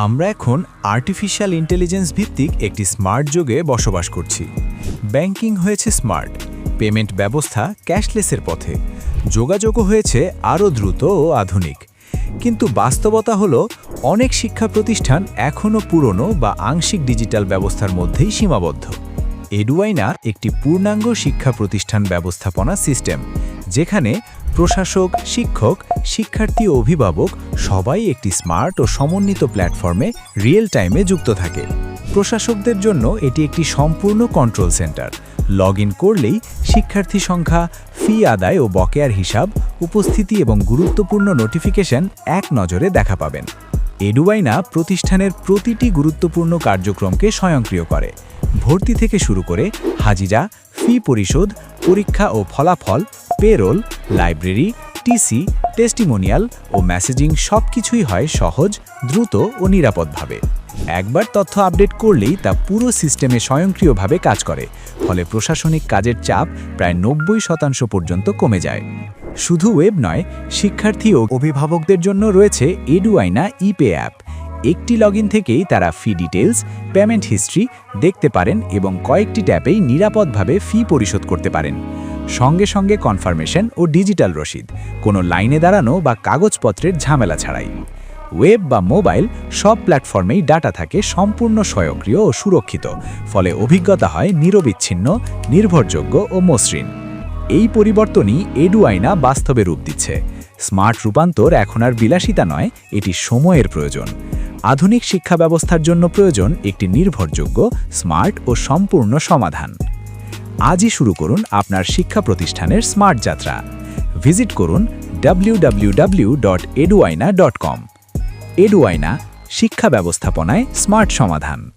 আমরা এখন artificial intelligence ভিত্তিক একটি স্মার্ট যুগে বসবাস করছি। ব্যাংকিং হয়েছে স্মার্ট, পেমেন্ট ব্যবস্থা ক্যাশলেসের পথে, যোগাযোগও হয়েছে আরও দ্রুত ও আধুনিক। কিন্তু বাস্তবতা হলো অনেক শিক্ষা প্রতিষ্ঠান এখনও পুরনো বা আংশিক ডিজিটাল ব্যবস্থার মধ্যেই সীমাবদ্ধ। এডুয়াইনা একটি পূর্ণাঙ্গ শিক্ষা প্রতিষ্ঠান ব্যবস্থাপনা সিস্টেম, যেখানে প্রশাসক, শিক্ষক, শিক্ষার্থী ও অভিভাবক সবাই একটি স্মার্ট ও সমন্বিত প্ল্যাটফর্মে রিয়েল টাইমে যুক্ত থাকে। প্রশাসকদের জন্য এটি একটি সম্পূর্ণ কন্ট্রোল সেন্টার। লগ ইন করলেই শিক্ষার্থী সংখ্যা, ফি আদায় ও বকেয়ার হিসাব, উপস্থিতি এবং গুরুত্বপূর্ণ নোটিফিকেশন এক নজরে দেখা পাবেন। এডুয়াইনা প্রতিষ্ঠানের প্রতিটি গুরুত্বপূর্ণ কার্যক্রমকে স্বয়ংক্রিয় করে। ভর্তি থেকে শুরু করে হাজিরা, ফি পরিশোধ, পরীক্ষা ও ফলাফল, পেরোল, লাইব্রেরি, টিসি, টেস্টিমোনিয়াল ও মেসেজিং সবকিছুই হয় সহজ, দ্রুত ও নিরাপদভাবে। একবার তথ্য আপডেট করলেই তা পুরো সিস্টেমে স্বয়ংক্রিয়ভাবে কাজ করে, ফলে প্রশাসনিক কাজের চাপ প্রায় 90% পর্যন্ত কমে যায়। শুধু ওয়েব নয়, শিক্ষার্থী ও অভিভাবকদের জন্য রয়েছে এডুয়াইনা ইপে অ্যাপ। একটি লগইন থেকেই তারা ফি ডিটেলস, পেমেন্ট হিস্ট্রি দেখতে পারেন এবং কয়েকটি ট্যাপেই নিরাপদভাবে ফি পরিশোধ করতে পারেন। সঙ্গে সঙ্গে কনফার্মেশন ও ডিজিটাল রসিদ, কোনো লাইনে দাঁড়ানো বা কাগজপত্রের ঝামেলা ছাড়াই। ওয়েব বা মোবাইল সব প্ল্যাটফর্মেই ডাটা থাকে সম্পূর্ণ স্বয়ংক্রিয় ও সুরক্ষিত, ফলে অভিজ্ঞতা হয় নিরবিচ্ছিন্ন, নির্ভরযোগ্য ও মসৃণ। এই পরিবর্তনই এডুয়াইনা বাস্তবে রূপ দিচ্ছে। স্মার্ট রূপান্তর এখন আর বিলাসিতা নয়, এটি সময়ের প্রয়োজন। আধুনিক শিক্ষা ব্যবস্থার জন্য প্রয়োজন একটি নির্ভরযোগ্য, স্মার্ট ও সম্পূর্ণ সমাধান। আজই শুরু করুন আপনার শিক্ষা প্রতিষ্ঠানের স্মার্ট যাত্রা। ভিজিট করুন www.eduaina.com। এডুয়াইনা, শিক্ষা ব্যবস্থাপনায় স্মার্ট সমাধান।